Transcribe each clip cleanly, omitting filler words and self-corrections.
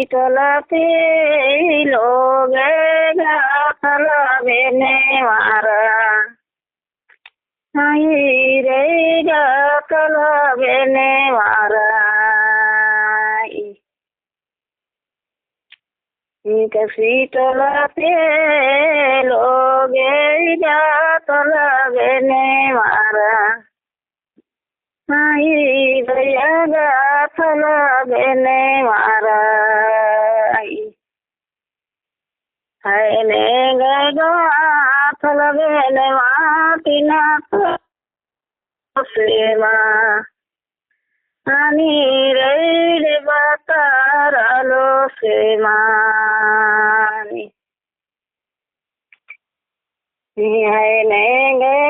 चलते लोग गाथल बेने मारा आई रे गाथल बेने मारा कसी चलते लोग गाथल बेने मारा आई भैया गाथल बेने मारा है ने गाथल बेने मातिना सेवा ani रे बतारलो सेमानी है ने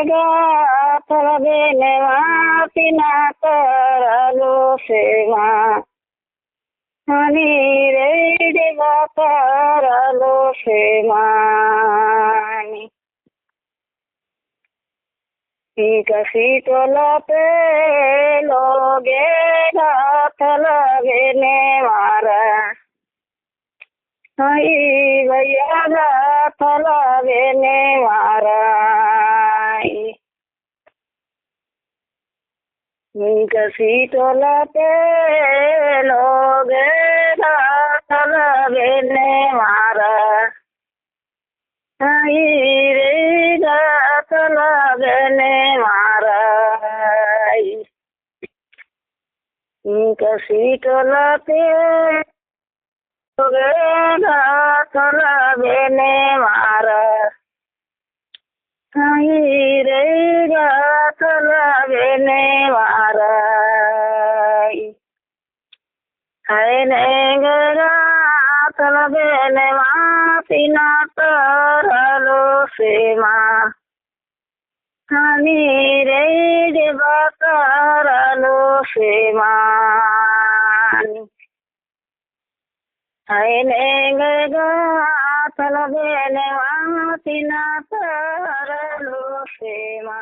गाथल बेने मातिना तरलो सेवा ani रे बतारलो सेमानी कसी चलते लोगे गाथल बेने मारा आई भैया गाथल बेने मारा कसी चलते लोगे गाथल बेने मारा आई रे गाथल बेने मारा कसी चलते लोगे गाथल बेने मारा आई रे गाथल बेने मारा है ने गाथल बेने मातिना तरलो सेमा ani रे बतारलो सेमानी है ने गाथल बेने मातिना तरलो सेमा